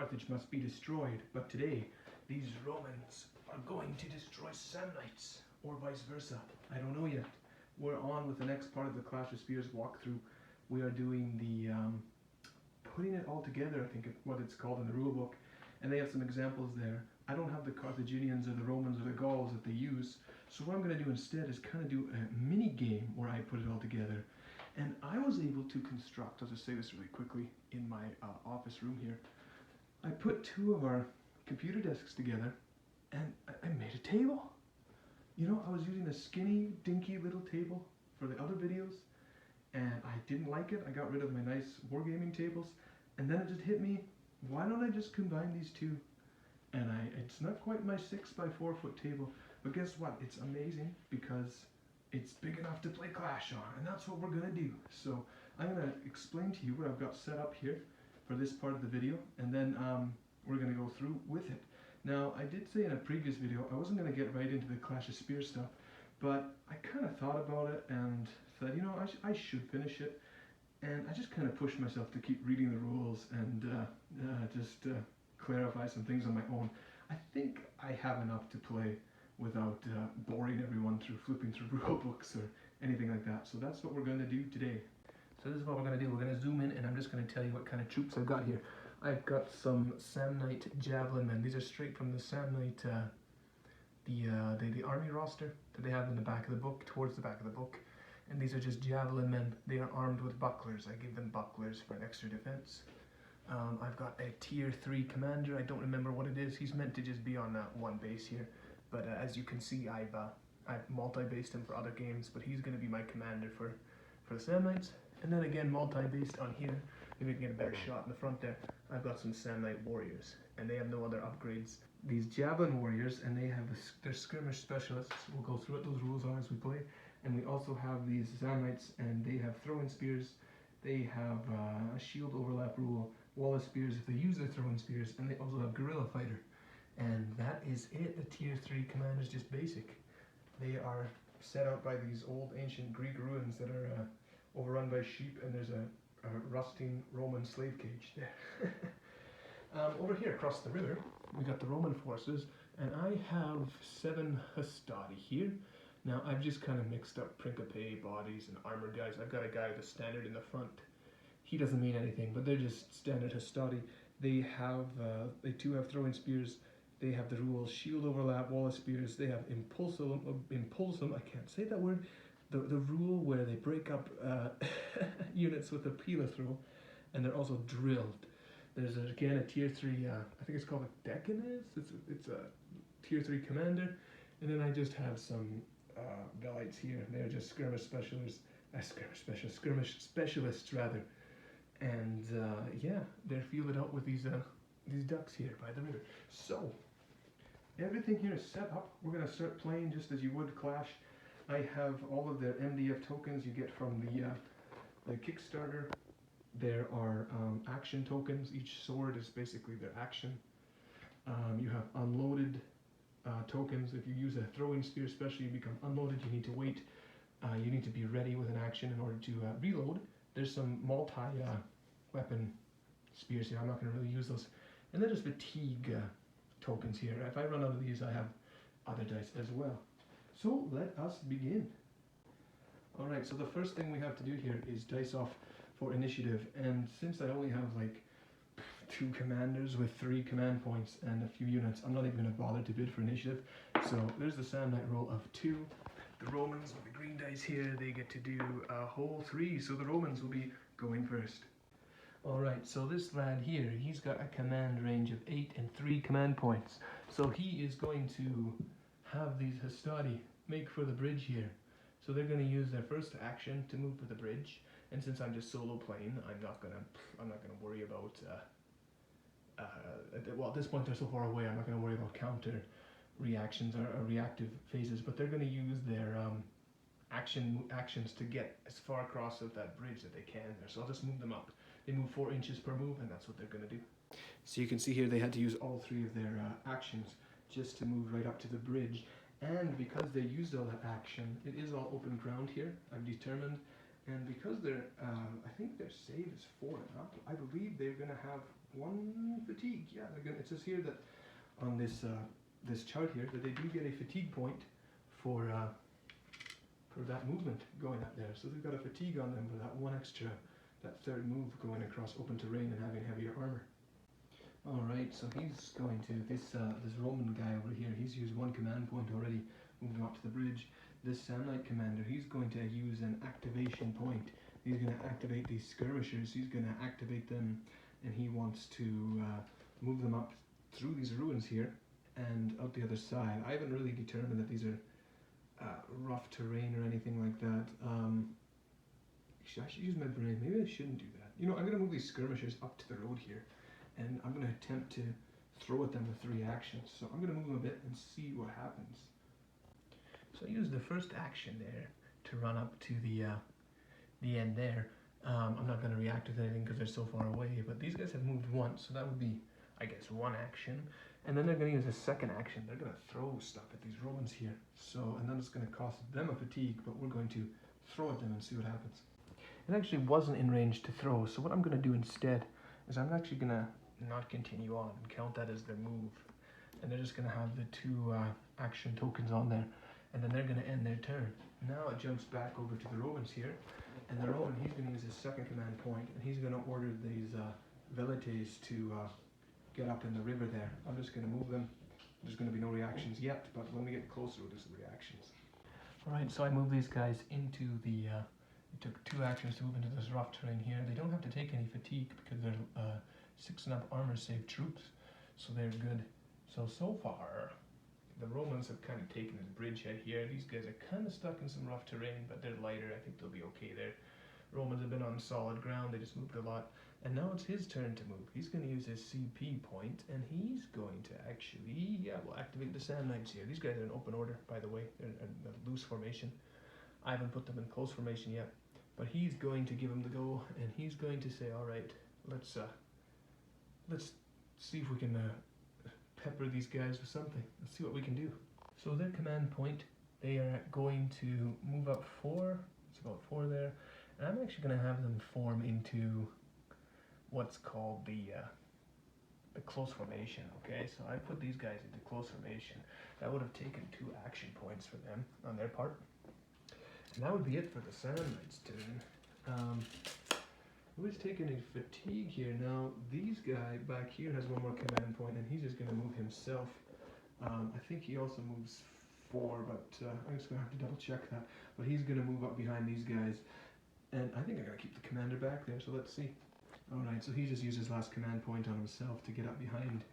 Carthage must be destroyed, but today these Romans are going to destroy Samnites, or vice versa. I don't know yet. We're on with the next part of the Clash of Spears walkthrough. We are doing the putting it all together, I think what it's called in the rulebook, and they have some examples there. I don't have the Carthaginians or the Romans or the Gauls that they use, so what I'm going to do instead is kind of do a mini game where I put it all together. And I was able to construct, I'll just say this really quickly, in my office room here. I put two of our computer desks together and I made a table. You know, I was using a skinny, dinky little table for the other videos, and I didn't like it. I got rid of my nice wargaming tables, and then it just hit me, why don't I just combine these two? And it's not quite my 6x4 foot table, but guess what? It's amazing because it's big enough to play Clash on, and that's what we're gonna do. So I'm gonna explain to you what I've got set up here for this part of the video, and then we're gonna go through with it. Now, I did say in a previous video I wasn't gonna get right into the Clash of Spears stuff, but I kind of thought about it and said, you know, I should finish it, and I just kind of pushed myself to keep reading the rules and just clarify some things on my own. I think I have enough to play without boring everyone through flipping through rule books or anything like that. So that's what we're going to do today. So this is what we're going to do. We're going to zoom in and I'm just going to tell you what kind of troops I've got here. I've got some Samnite Javelin men. These are straight from the Samnite, the army roster that they have in the back of the book, towards the back of the book. And these are just Javelin men. They are armed with bucklers. I give them bucklers for extra defense. I've got a tier 3 commander. I don't remember what it is. He's meant to just be on one base here. But as you can see, I've multi-based him for other games, but he's going to be my commander for the Samnites. And then again, multi-based on here, maybe we can get a better shot in the front there. I've got some Samnite warriors, and they have no other upgrades. These Javelin warriors, and they have their skirmish specialists. We'll go through what those rules are as we play. And we also have these Samnites, and they have throwing spears. They have a shield overlap rule, wall of spears if they use their throwing spears, and they also have guerrilla fighter. And that is it. The tier 3 command is just basic. They are set out by these old ancient Greek ruins that are overrun by sheep, and there's a rusting Roman slave cage there. Over here across the river, we got the Roman forces, and I have 7 Hastati here. Now I've just kind of mixed up Principe bodies and armored guys. I've got a guy with a standard in the front. He doesn't mean anything, but they're just standard Hastati. They too have throwing spears. They have the rules shield overlap, wall of spears. They have impulsum. I can't say that word. The rule where they break up units with a pila throw, and they're also drilled. There's again a tier 3. I think it's called a decanus. It's a tier 3 commander, and then I just have some Velites here. They're just skirmish specialists. Skirmish specialists rather. And yeah, they're fielded out with these ducks here by the river. So everything here is set up. We're going to start playing just as you would Clash. I have all of their MDF tokens you get from the Kickstarter. There are action tokens. Each sword is basically their action. You have unloaded tokens. If you use a throwing spear especially, you become unloaded. You need to wait. You need to be ready with an action in order to reload. There's some multi-weapon spears here. I'm not going to really use those. And then there's fatigue tokens here. If I run out of these, I have other dice as well. So let us begin. Alright, so the first thing we have to do here is dice off for initiative. And since I only have like 2 commanders with 3 command points and a few units, I'm not even going to bother to bid for initiative. So there's the Samnite roll of 2. The Romans with the green dice here, they get to do a whole 3, so the Romans will be going first. Alright, so this lad here, he's got a command range of 8 and 3 command points. So he is going to have these Hastati make for the bridge here. So they're going to use their first action to move to the bridge. And since I'm just solo playing, I'm not gonna worry about. Well, at this point they're so far away, I'm not gonna worry about counter reactions or reactive phases. But they're going to use their actions to get as far across of that bridge that they can there. So I'll just move them up. They move 4 inches per move, and that's what they're going to do. So you can see here they had to use all 3 of their actions just to move right up to the bridge. And because they used all that action, it is all open ground here, I've determined. And because they're, I think their save is 4 and up, I believe they're going to have 1 fatigue. Yeah, it says here that on this this chart here that they do get a fatigue point for that movement going up there. So they've got a fatigue on them for that one extra, that third move going across open terrain and having heavier armor. Alright, so he's going to, this Roman guy over here, he's used 1 command point already, moving up to the bridge. This Samnite commander, he's going to use an activation point. He's going to activate these skirmishers, he's going to activate them, and he wants to move them up through these ruins here and out the other side. I haven't really determined that these are rough terrain or anything like that. I should use my brain. Maybe I shouldn't do that. You know, I'm going to move these skirmishers up to the road here, and I'm going to attempt to throw at them with 3 actions. So I'm going to move them a bit and see what happens. So I use the first action there to run up to the end there. I'm not going to react with anything because they're so far away, but these guys have moved once, so that would be, I guess, 1 action. And then they're going to use a second action. They're going to throw stuff at these Romans here. So, and then it's going to cost them a fatigue, but we're going to throw at them and see what happens. It actually wasn't in range to throw, so what I'm going to do instead is I'm actually going to not continue on and count that as their move. And they're just going to have the 2 action tokens on there, and then they're going to end their turn. Now it jumps back over to the Romans here, and the Roman, he's going to use his second command point, and he's going to order these velites to get up in the river there. I'm just going to move them. There's going to be no reactions yet, but when we get closer, we'll do some reactions. Alright, so I move these guys into the, it took 2 actions to move into this rough terrain here. They don't have to take any fatigue because they're 6 and up armor save troops, so they're good. So far, the Romans have kind of taken this bridgehead here. These guys are kind of stuck in some rough terrain, but they're lighter. I think they'll be okay there. Romans have been on solid ground. They just moved a lot. And now it's his turn to move. He's going to use his CP point, and he's going to actually, we'll activate the Samnites here. These guys are in open order, by the way. They're in a loose formation. I haven't put them in close formation yet, but he's going to give them the go, and he's going to say, all right, let's see if we can pepper these guys with something. Let's see what we can do. So their command point, they are going to move up 4. It's about 4 there, and I'm actually going to have them form into what's called the close formation. Okay, so I put these guys into close formation. That would have taken 2 action points for them on their part, and that would be it for the Samnites' turn. Who's taking a fatigue here now? These guy back here has 1 more command point, and he's just going to move himself. I think he also moves 4, but I'm just going to have to double check that. But he's going to move up behind these guys, and I think I'm going to keep the commander back there. So let's see. Alright, so he just used his last command point on himself to get up behind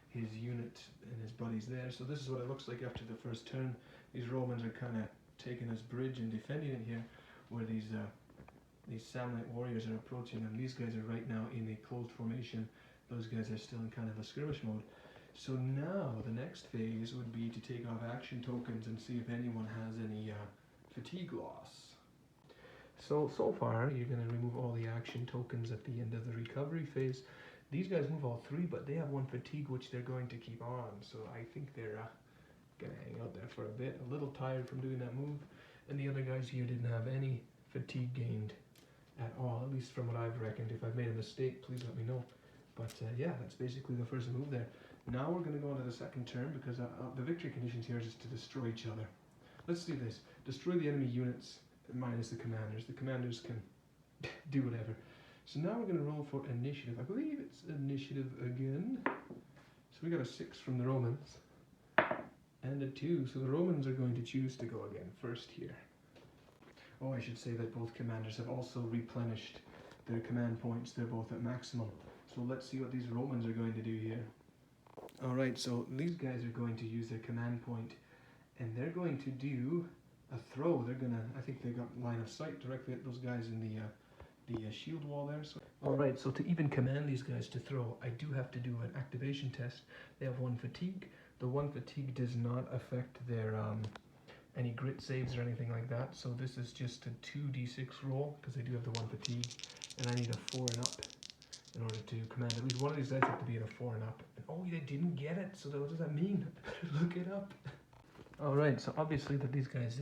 his unit and his buddies there. So this is what it looks like after the first turn. These Romans are kind of taking this bridge and defending it here, where these Samnite warriors are approaching them. These guys are right now in a closed formation. Those guys are still in kind of a skirmish mode. So now the next phase would be to take off action tokens and see if anyone has any fatigue loss. So far, you're going to remove all the action tokens at the end of the recovery phase. These guys move all 3, but they have 1 fatigue, which they're going to keep on. So I think they're going to hang out there for a bit. A little tired from doing that move. And the other guys here didn't have any fatigue gained at all, at least from what I've reckoned. If I've made a mistake, please let me know. But yeah, that's basically the first move there. Now we're going to go on to the second turn, because the victory conditions here is just to destroy each other. Let's do this. Destroy the enemy units minus the commanders. The commanders can do whatever. So now we're going to roll for initiative. I believe it's initiative again. So we got a 6 from the Romans and a 2. So the Romans are going to choose to go again first here. Oh, I should say that both commanders have also replenished their command points. They're both at maximum. So let's see what these Romans are going to do here. Alright, so these guys are going to use their command point, and they're going to do a throw. They're going to, I think they got line of sight directly at those guys in the shield wall there. So, alright, so to even command these guys to throw, I do have to do an activation test. They have 1 fatigue. The 1 fatigue does not affect their any grit saves or anything like that. So this is just a 2d6 roll, because they do have the 1 fatigue, and I need a 4 and up in order to command. At least one of these guys have to be at a 4 and up. And oh, they didn't get it, so what does that mean? I better look it up. Alright, so obviously that these guys,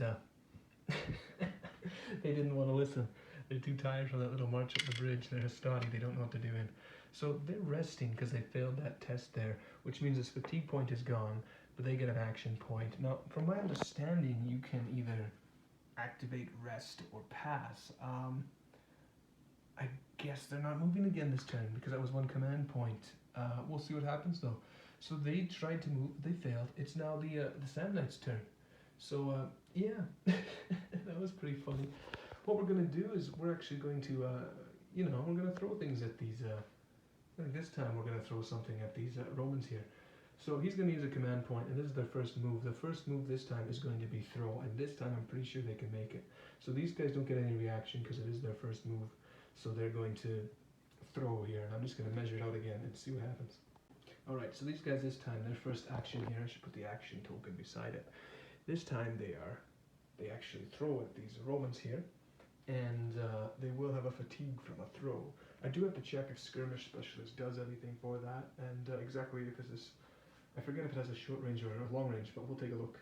they didn't want to listen. They're too tired from that little march up the bridge. They're hastati, they don't know what they're doing. So they're resting because they failed that test there, which means this fatigue point is gone, but they get an action point. Now, from my understanding, you can either activate rest or pass. I guess they're not moving again this turn because that was one command point. We'll see what happens though. So they tried to move, they failed. It's now the Sand Knight's turn. So yeah, that was pretty funny. What we're gonna do is we're actually going to, we're gonna throw things at these. I think this time we're gonna throw something at these Romans here. So he's gonna use a command point, and this is their first move. The first move this time is going to be throw, and this time I'm pretty sure they can make it. So these guys don't get any reaction because it is their first move. So they're going to throw here, and I'm just going to measure it out again and see what happens. Alright, so these guys this time, their first action here, I should put the action token beside it. This time they actually throw at these Romans here, and they will have a fatigue from a throw. I do have to check if Skirmish Specialist does anything for that, and exactly if it's this, I forget if it has a short range or a long range, but we'll take a look.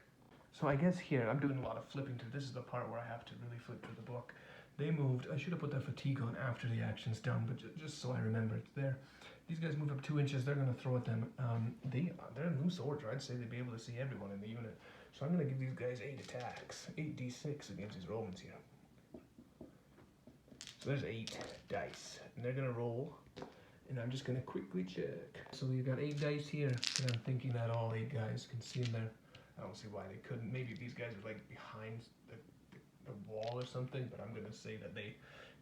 So I guess here, I'm doing a lot of flipping through. This is the part where I have to really flip through the book. They moved, I should have put that fatigue on after the action's done, but just so I remember it's there. These guys move up 2 inches, they're going to throw at them. They're a loose order, I'd say they'd be able to see everyone in the unit. So I'm going to give these guys 8 attacks, 8d6 against these Romans here. So there's 8 dice, and they're going to roll, and I'm just going to quickly check. So you've got 8 dice here, and I'm thinking that all 8 guys can see in there. I don't see why they couldn't. Maybe these guys are like behind the wall or something, but I'm going to say that they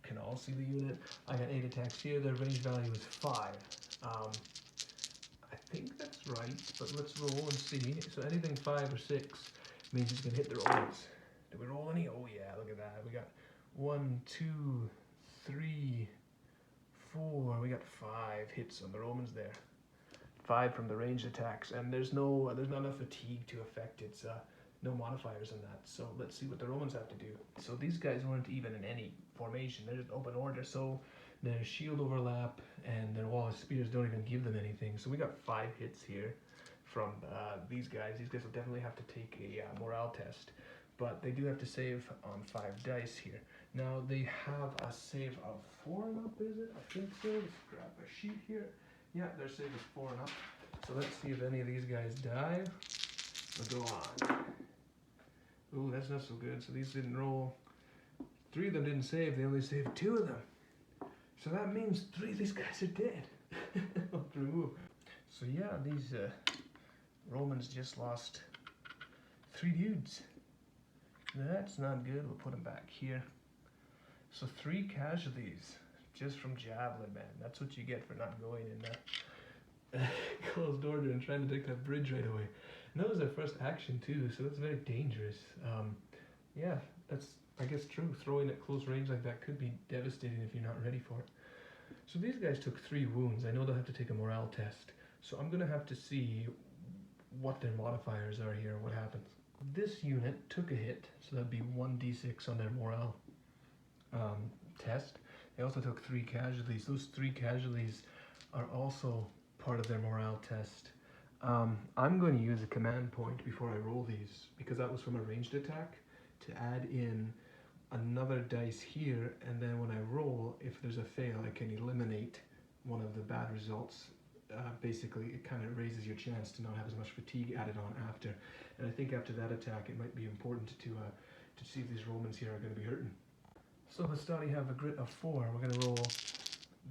can all see the unit. I got 8 attacks here. Their range value is 5. I think that's right, but let's roll and see. So anything 5 or 6 means it's going to hit the Romans. Did we roll any? Oh yeah, look at that. We got 1, 2, 3, 4. We got 5 hits on the Romans there. 5 from the ranged attacks, and there's not enough fatigue to affect its no modifiers on that. So let's see what the Romans have to do. So these guys weren't even in any formation. They're just open order. So their shield overlap and their wall of spears don't even give them anything. So we got 5 hits here from these guys. These guys will definitely have to take a morale test, but they do have to save on 5 dice here. Now they have a save of 4 and up, is it? I think so. Let's grab a sheet here. Yeah, their save is 4 and up. So let's see if any of these guys die. We'll go on. Ooh, that's not so good. So these didn't roll. 3 of them didn't save. They only saved 2 of them. So that means 3 of these guys are dead. So yeah, these Romans just lost 3 dudes. That's not good. We'll put them back here. So 3 casualties just from Javelin, man. That's what you get for not going in closed order and trying to take that bridge right away. And that was their first action too, so that's very dangerous. Yeah, that's, I guess, true. Throwing at close range like that could be devastating if you're not ready for it. So these guys took 3 wounds. I know they'll have to take a morale test. So I'm going to have to see what their modifiers are here, what happens. This unit took a hit, so that'd be 1d6 on their morale test. They also took 3 casualties. Those 3 casualties are also part of their morale test. I'm going to use a command point before I roll these, because that was from a ranged attack, to add in another dice here, and then when I roll, if there's a fail, I can eliminate one of the bad results. Basically, it kind of raises your chance to not have as much fatigue added on after. And I think after that attack, it might be important to see if these Romans here are going to be hurting. So Hastani have a grit of 4. We're going to roll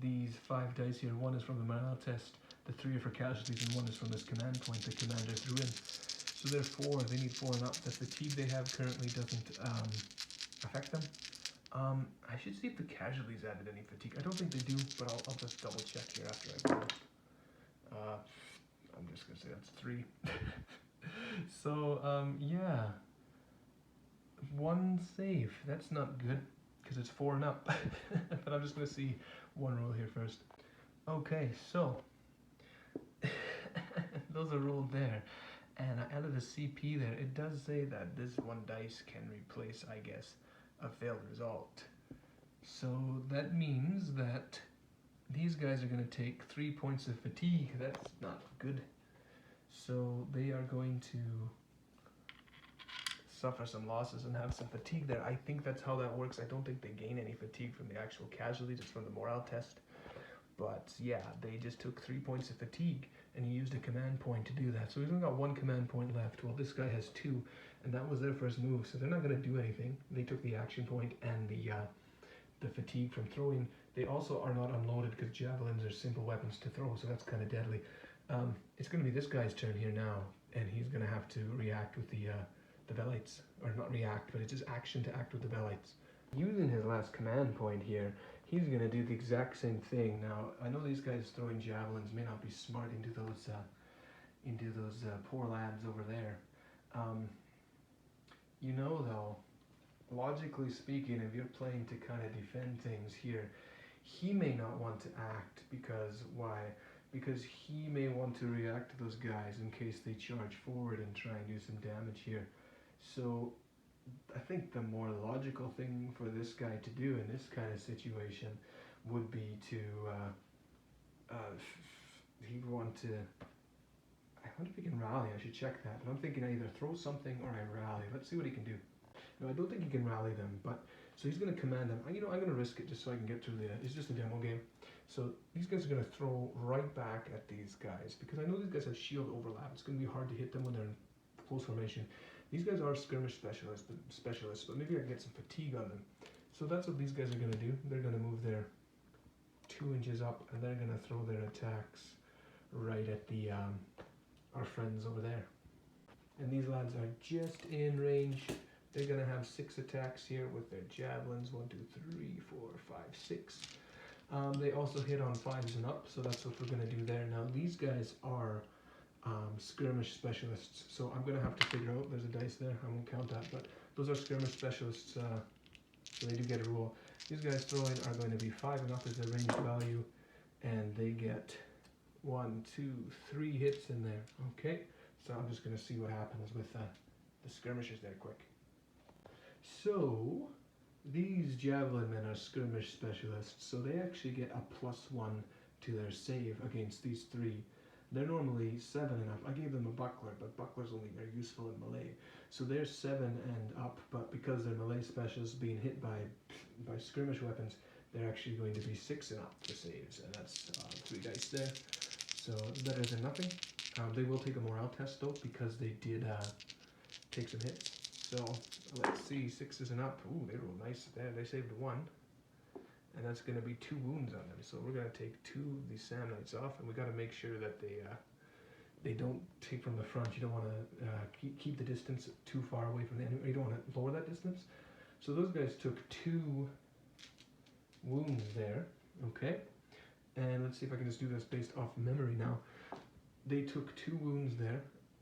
these 5 dice here. 1 is from the morale test, the 3 are for casualties, and 1 is from this command point the commander threw in. So they're 4, they need 4 and up. The fatigue they have currently doesn't affect them. I should see if the casualties added any fatigue. I don't think they do, but I'll just double check here after I roll. I'm just going to say that's 3. So, yeah. 1 save. That's not good, because it's 4 and up. But I'm just going to see 1 roll here first. Okay, so those are rolled there. And I added a CP there. It does say that this 1 dice can replace, I guess, a failed result. So that means that these guys are going to take 3 points of fatigue. That's not good. So they are going to suffer some losses and have some fatigue there. I think that's how that works. I don't think they gain any fatigue from the actual casualties. It's from the morale test. But yeah, they just took 3 points of fatigue, and he used a command point to do that. So he's only got 1 command point left. Well, this guy has 2, and that was their first move. So they're not going to do anything. They took the action point and the fatigue from throwing. They also are not unloaded because javelins are simple weapons to throw, so that's kind of deadly. It's going to be this guy's turn here now, and he's going to have to react with the Velites, or not react, but it's his action to act with the Velites. Using his last command point here, he's going to do the exact same thing. Now, I know these guys throwing javelins may not be smart into those poor lads over there. You know, though, logically speaking, if you're playing to kind of defend things here, he may not want to act because why? Because he may want to react to those guys in case they charge forward and try and do some damage here. So I think the more logical thing for this guy to do in this kind of situation would be to he'd want to, I wonder if he can rally. I should check that, but I'm thinking I either throw something or I rally. Let's see what he can do. No, I don't think he can rally them, but so he's going to command them. I'm going to risk it just so I can get through it's just a demo game. So these guys are going to throw right back at these guys because I know these guys have shield overlap. It's going to be hard to hit them when they're in close formation. These guys are skirmish specialists, but maybe I can get some fatigue on them. So that's what these guys are going to do. They're going to move their 2 inches up, and they're going to throw their attacks right at the our friends over there. And these lads are just in range. They're going to have 6 attacks here with their javelins. 1, 2, 3, 4, 5, 6. They also hit on 5s and up, so that's what we're going to do there. Now these guys are skirmish specialists, so I'm going to have to figure out, there's a dice there, I won't count that, but those are skirmish specialists, so they do get a rule. These guys throwing are going to be 5 and up as their range value, and they get 1, 2, 3 hits in there. Okay, so I'm just going to see what happens with the skirmishers there quick. So these javelin men are skirmish specialists, so they actually get a +1 to their save against these 3. They're normally 7 and up. I gave them a buckler, but bucklers only are useful in melee. So they're 7 and up, but because they're melee specialists being hit by skirmish weapons, they're actually going to be 6 and up for saves, and that's 3 dice there. So better than nothing. They will take a morale test though, because they did take some hits. So let's see, 6s and up. Ooh, they rolled nice there. They saved 1. And that's going to be 2 wounds on them. So we're going to take 2 of these Samnites off, and we got to make sure that they don't take from the front. You don't want to keep the distance too far away from the enemy. You don't want to lower that distance. So those guys took 2 wounds there. Okay. And let's see if I can just do this based off memory now. They took 2 wounds there,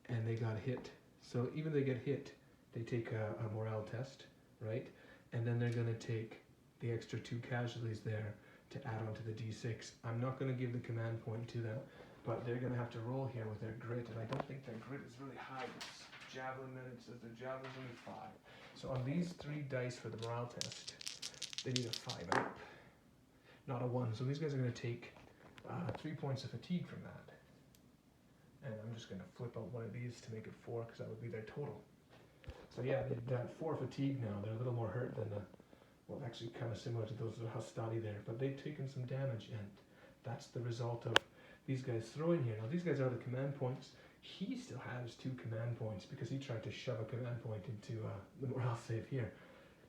and they got hit. So even they get hit, they take a morale test, right? And then they're going to take the extra 2 casualties there to add on to the d6. I'm not going to give the command point to them, but they're going to have to roll here with their grit, and I don't think their grit is really high. It's javelin, and it says their javelin's only 5. So on these 3 dice for the morale test, they need a 5 and up, not a 1. So these guys are going to take 3 points of fatigue from that. And I'm just going to flip out one of these to make it 4, because that would be their total. So yeah, they've got 4 fatigue now. They're a little more hurt than well, actually kind of similar to those Hastati there, but they've taken some damage, and that's the result of these guys throwing here. Now these guys are the command points. He still has 2 command points because he tried to shove a command point into the morale save here.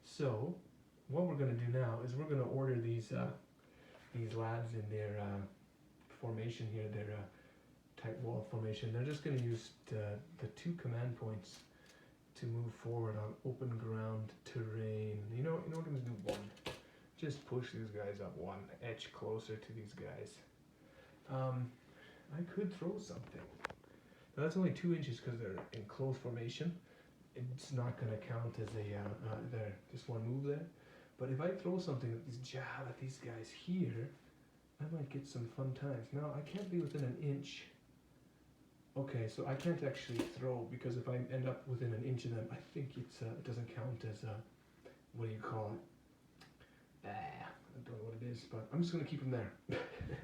So what we're going to do now is we're going to order these lads in their formation here, their tight wall formation. They're just going to use the 2 command points to move forward on open ground terrain. You know what I'm going to do? 1. Just push these guys up 1, edge closer to these guys. I could throw something. Now that's only 2 inches because they're in close formation. It's not going to count as a just 1 move there. But if I throw something at these guys here, I might get some fun times. Now I can't be within an inch. Okay, so I can't actually throw because if I end up within an inch of them, I think it doesn't count as what do you call it? I don't know what it is, but I'm just going to keep them there.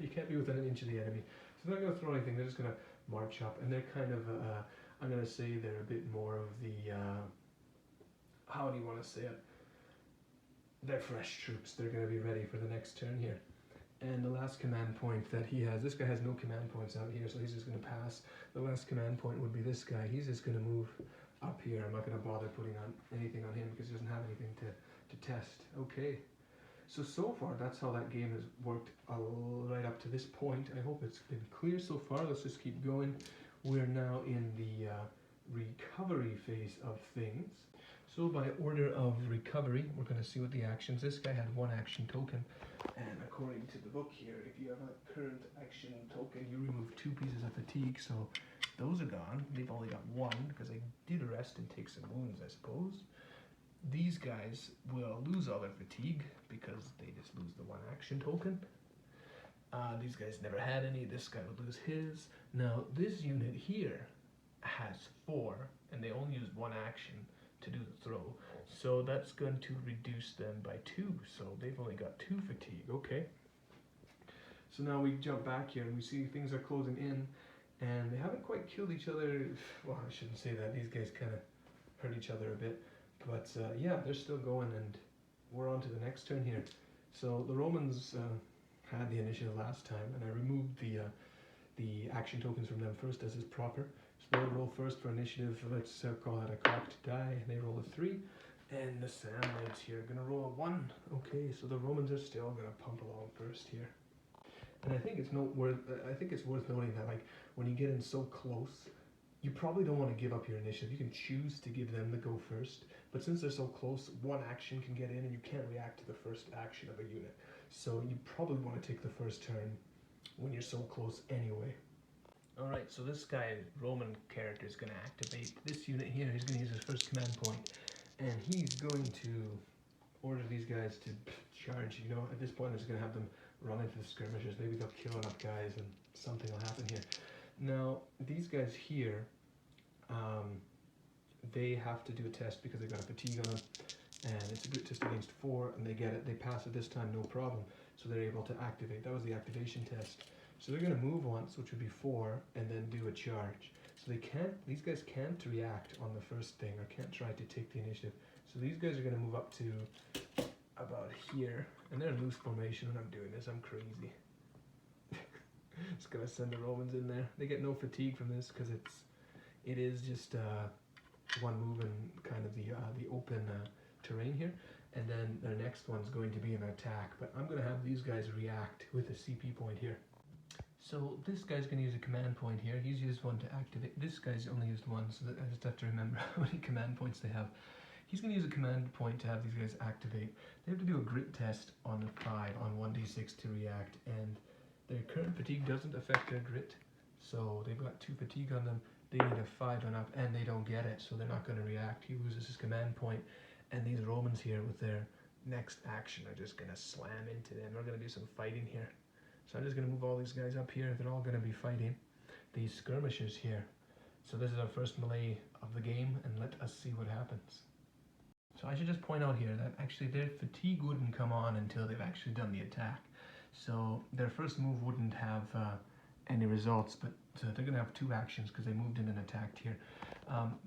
You can't be within an inch of the enemy. So they're not going to throw anything, they're just going to march up, and they're kind of, I'm going to say they're a bit more of the, how do you want to say it? They're fresh troops, they're going to be ready for the next turn here. And the last command point that he has, this guy has no command points out here, so he's just going to pass. The last command point would be this guy. He's just going to move up here. I'm not going to bother putting on anything on him because he doesn't have anything to test. Okay. So far, that's how that game has worked right up to this point. I hope it's been clear so far. Let's just keep going. We're now in the recovery phase of things. So by order of recovery, we're going to see what the actions. This guy had one action token, and according to the book here, if you have a current action token, you remove 2 pieces of fatigue, so those are gone. They've only got 1, because they did rest and take some wounds, I suppose. These guys will lose all their fatigue, because they just lose the 1 action token. These guys never had any. This guy would lose his. Now, this unit here has 4, and they only used 1 action to do the throw, so that's going to reduce them by 2, so they've only got 2 fatigue. Okay, so now we jump back here and we see things are closing in, and they haven't quite killed each other. Well, I shouldn't say that, these guys kind of hurt each other a bit, but yeah, they're still going, and we're on to the next turn here. So the Romans had the initiative last time, and I removed the action tokens from them first, as is proper. So they'll roll first for initiative. Let's call that a cocked die. They roll a 3, and the Samnites here are gonna roll a 1. Okay, so the Romans are still gonna pump along first here. And I think it's worth noting that, like, when you get in so close, you probably don't want to give up your initiative. You can choose to give them the go first, but since they're so close, 1 action can get in, and you can't react to the first action of a unit. So you probably want to take the first turn when you're so close anyway. Alright, so this guy, Roman character, is going to activate this unit here. He's going to use his first command point, and he's going to order these guys to charge. You know, at this point, I'm just going to have them run into the skirmishers. Maybe they'll kill enough guys, and something will happen here. Now, these guys here, they have to do a test because they got a fatigue on them, and it's a good test against 4, and they get it. They pass it this time, no problem. So they're able to activate. That was the activation test. So they're going to move once, which would be 4, and then do a charge. So these guys can't react on the first thing, or can't try to take the initiative. So these guys are going to move up to about here, and they're in loose formation when I'm doing this. I'm crazy. Just going to send the Romans in there. They get no fatigue from this because it is just one move in kind of the open terrain here. And then their next one's going to be an attack. But I'm going to have these guys react with a CP point here. So this guy's going to use a command point here. He's used 1 to activate. This guy's only used 1, so I just have to remember how many command points they have. He's going to use a command point to have these guys activate. They have to do a grit test on a 5 on 1d6 to react, and their current fatigue doesn't affect their grit. So they've got 2 fatigue on them. They need a 5 and up, and they don't get it, so they're not going to react. He loses his command point, and these Romans here with their next action are just going to slam into them. We're going to do some fighting here. So I'm just going to move all these guys up here. They're all going to be fighting these skirmishers here. So this is our first melee of the game, and let us see what happens. So I should just point out here that actually their fatigue wouldn't come on until they've actually done the attack. So their first move wouldn't have any results, but they're going to have 2 actions because they moved in and attacked here.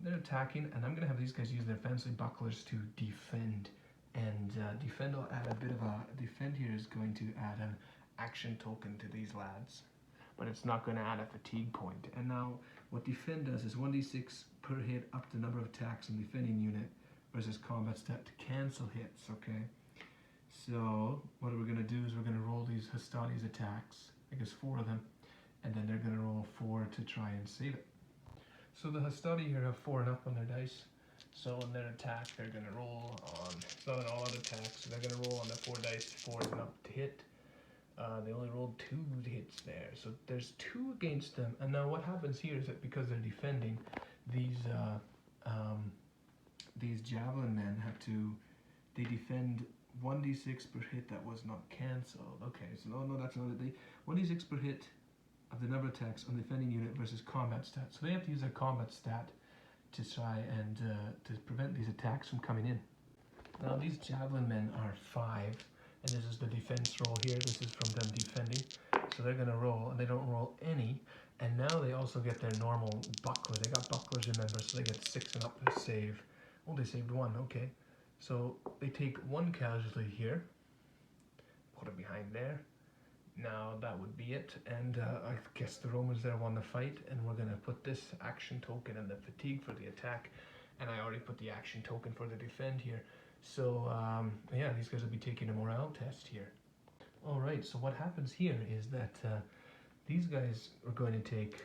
They're attacking, and I'm going to have these guys use their fancy bucklers to defend. And defend will add a bit of a... Defend here is going to add an action token to these lads, but it's not going to add a fatigue point. And now what defend does is 1d6 per hit up to the number of attacks on the defending unit versus combat stat to cancel hits. Okay, so what we're going to do is we're going to roll these Hastati's attacks, I guess 4 of them, and then they're going to roll 4 to try and save it. So the Hastati here have 4 and up on their dice, so in their attack they're going to roll on, it's not on all other attacks, so they're going to roll on the 4 dice, 4 and up to hit. They only rolled 2 hits there, so there's 2 against them. And now what happens here is that because they're defending, these javelin men have to, they defend 1d6 per hit that was not cancelled. Okay, so no, that's not it. 1d6 per hit of the number of attacks on the defending unit versus combat stat. So they have to use their combat stat to try and to prevent these attacks from coming in. Now these javelin men are 5. And this is the defense roll here. This is from them defending. So they're going to roll, and they don't roll any. And now they also get their normal buckler. They got bucklers, remember, so they get 6 and up to save. Oh, they saved 1, okay. So they take 1 casualty here. Put it behind there. Now that would be it, and I guess the Romans there won the fight, and we're going to put this action token in the fatigue for the attack, and I already put the action token for the defend here. So yeah, these guys will be taking a morale test here. Alright, so what happens here is that these guys are going to take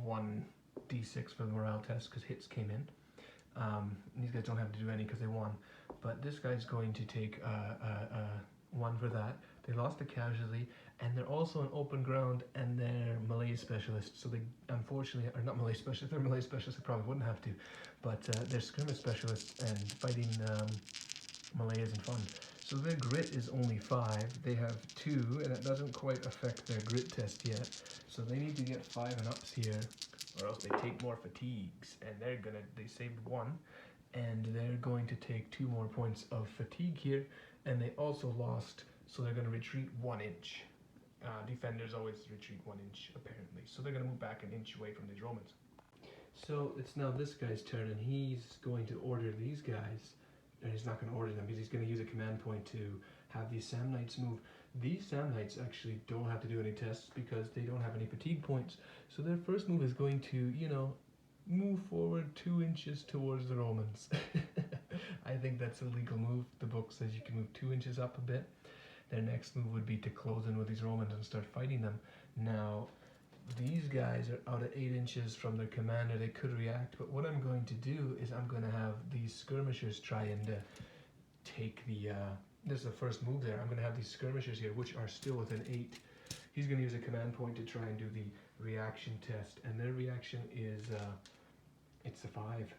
1d6 for the morale test because hits came in. These guys don't have to do any because they won, but this guy's going to take 1 for that. They lost a casualty, and they're also on open ground, and they're melee specialists. So they unfortunately are not melee specialists. If they're melee specialists, they probably wouldn't have to, but they're skirmish specialists, and fighting melee isn't fun. So their grit is only 5. They have 2, and it doesn't quite affect their grit test yet. So they need to get 5 and ups here, or else they take more fatigues, and they saved 1, and they're going to take 2 more points of fatigue here, and they also lost. So they're going to retreat 1 inch. Defenders always retreat 1 inch, apparently. So they're going to move back 1 inch away from these Romans. So it's now this guy's turn, and he's going to order these guys. And he's not going to order them, because he's going to use a command point to have these Samnites move. These Samnites actually don't have to do any tests because they don't have any fatigue points. So their first move is going to, move forward 2 inches towards the Romans. I think that's a legal move. The book says you can move 2 inches up a bit. Their next move would be to close in with these Romans and start fighting them. Now, these guys are out at 8 inches from their commander. They could react, but what I'm going to do is I'm going to have these skirmishers try and take the... this is the first move there. I'm going to have these skirmishers here, which are still within 8. He's going to use a command point to try and do the reaction test, and their reaction is... it's a 5.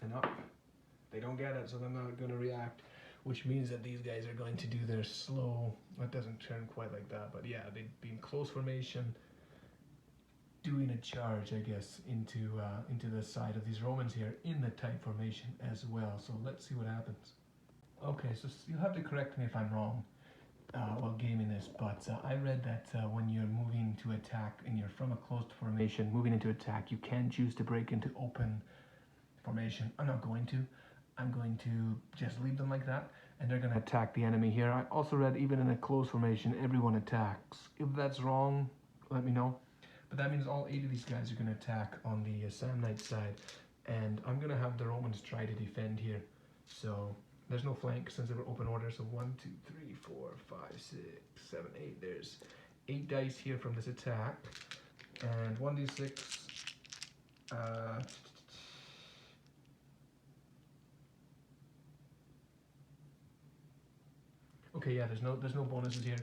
And up. They don't get it, so they're not going to react, which means that these guys are going to do their slow... That doesn't turn quite like that, but yeah, they'd be in close formation, doing a charge, I guess, into the side of these Romans here in the tight formation as well. So let's see what happens. Okay, so you'll have to correct me if I'm wrong while gaming this, but I read that when you're moving to attack and you're from a closed formation, moving into attack, you can choose to break into open formation. I'm not going to. I'm going to just leave them like that, and they're going to attack the enemy here. I also read even in a closed formation, everyone attacks. If that's wrong, let me know. But that means all 8 of these guys are going to attack on the Samnite side, and I'm going to have the Romans try to defend here. So there's no flank since they were open order. So 1, 2, 3, 4, 5, 6, 7, 8. There's 8 dice here from this attack, and 1d6. Okay, yeah, there's no bonuses here.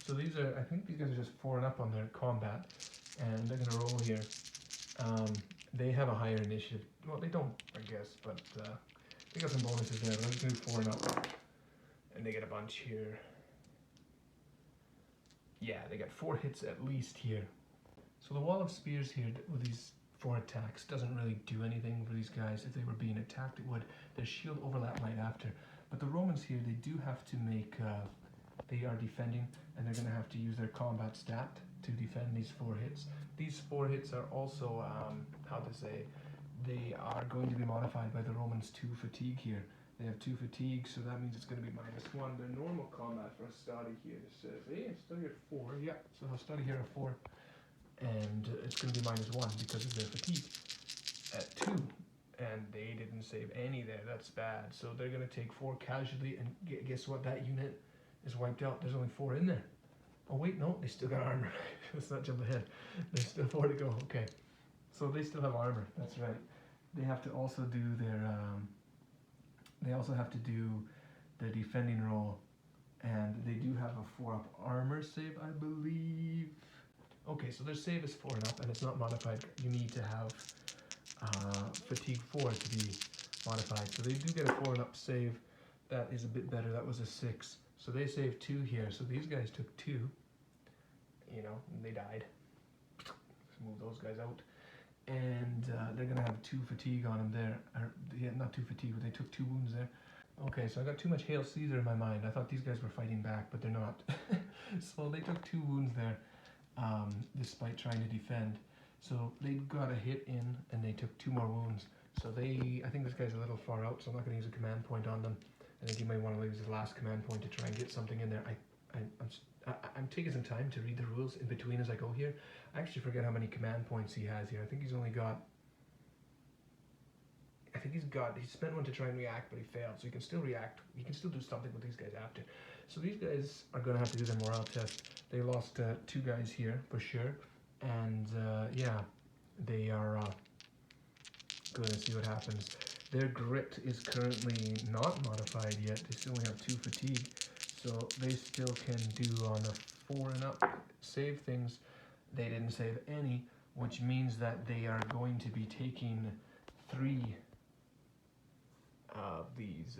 So these are, I think these guys are just 4 and up on their combat, and they're gonna roll here. They have a higher initiative. Well, they don't, I guess, but they got some bonuses there. But I'm just gonna do 4 and up, and they get a bunch here. Yeah, they got 4 hits at least here. So the wall of spears here with these 4 attacks doesn't really do anything for these guys. If they were being attacked, it would. Their shield overlap right after. But the Romans here, they do have to make, they are defending, and they're going to have to use their combat stat to defend these 4 hits. These 4 hits are also, they are going to be modified by the Romans 2 fatigue here. They have 2 fatigue, so that means it's going to be -1. Their normal combat for a study here says, hey, study at 4, yeah, so I'll study here at 4, and it's going to be -1 because of their fatigue at 2. And they didn't save any there. That's bad. So they're going to take 4 casualty, and guess what? That unit is wiped out. There's only 4 in there. Oh wait, no, they still got armor. Let's not jump ahead. There's still 4 to go. Okay, so they still have armor. That's right. They have to also do their. They also have to do the defending roll, and they do have a 4-up armor save, I believe. Okay, so their save is 4 and up, and it's not modified. You need to have fatigue 4 to be modified, so they do get a 4 and up save. That is a bit better. That was a 6, so they saved 2 here. So these guys took 2, and they died. Let's move those guys out, and they're gonna have 2 fatigue on them there. Yeah, not 2 fatigue, but they took 2 wounds there. Okay, so I got too much Hail Caesar in my mind. I thought these guys were fighting back, but they're not. So they took 2 wounds there, despite trying to defend. So they got a hit in, and they took 2 more wounds. So I think this guy's a little far out, so I'm not going to use a command point on them. I think you might want to use the last command point to try and get something in there. I I'm taking some time to read the rules in between as I go here. I actually forget how many command points he has here. I think he's only got. He spent one to try and react, but he failed. So he can still react. He can still do something with these guys after. So these guys are going to have to do their morale test. They lost 2 guys here for sure, and yeah, they are going to see what happens. Their grit is currently not modified yet. They still only have 2 fatigue, so they still can do on a 4 and up save things. They didn't save any, which means that they are going to be taking 3 of these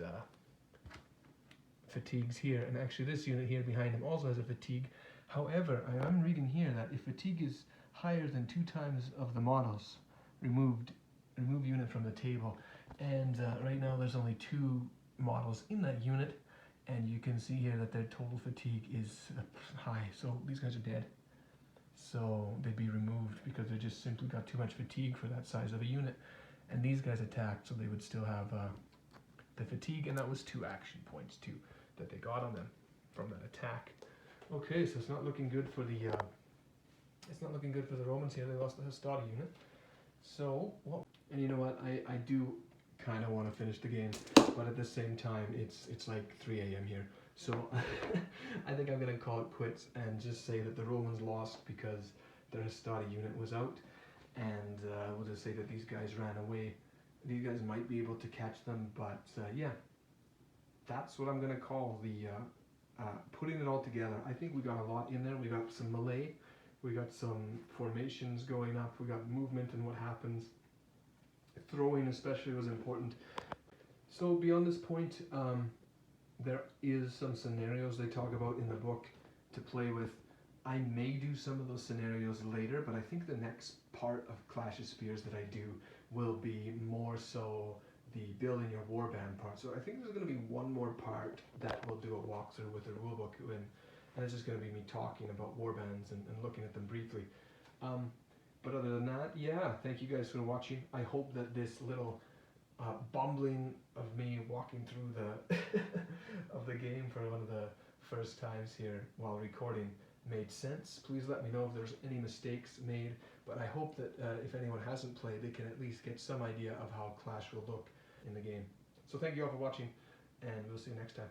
fatigues here, and actually this unit here behind him also has a fatigue. However, I am reading here that if fatigue is higher than 2 times of the models, remove unit from the table. And right now there's only 2 models in that unit, and you can see here that their total fatigue is high, so these guys are dead. So they'd be removed because they just simply got too much fatigue for that size of a unit. And these guys attacked, so they would still have the fatigue, and that was 2 action points too that they got on them from that attack. Okay, so it's not looking good for the Romans here. They lost the Hastati unit. So, well, and you know what? I do kind of want to finish the game, but at the same time, it's like 3 a.m. here. So I think I'm gonna call it quits and just say that the Romans lost because their Hastati unit was out, and we'll just say that these guys ran away. These guys might be able to catch them, but yeah, that's what I'm gonna call the putting it all together. I think we got a lot in there. We got some melee, we got some formations going up, we got movement and what happens. Throwing especially was important. So beyond this point, there is some scenarios they talk about in the book to play with. I may do some of those scenarios later, but I think the next part of Clash of Spears that I do will be more so the building your warband part. So I think there's going to be one more part that we'll do a walkthrough with the rulebook in, and it's just going to be me talking about warbands and looking at them briefly. But other than that, yeah, thank you guys for watching. I hope that this little bumbling of me walking through the of the game for one of the first times here while recording made sense. Please let me know if there's any mistakes made, but I hope that if anyone hasn't played, they can at least get some idea of how Clash will look in the game. So thank you all for watching, and we'll see you next time.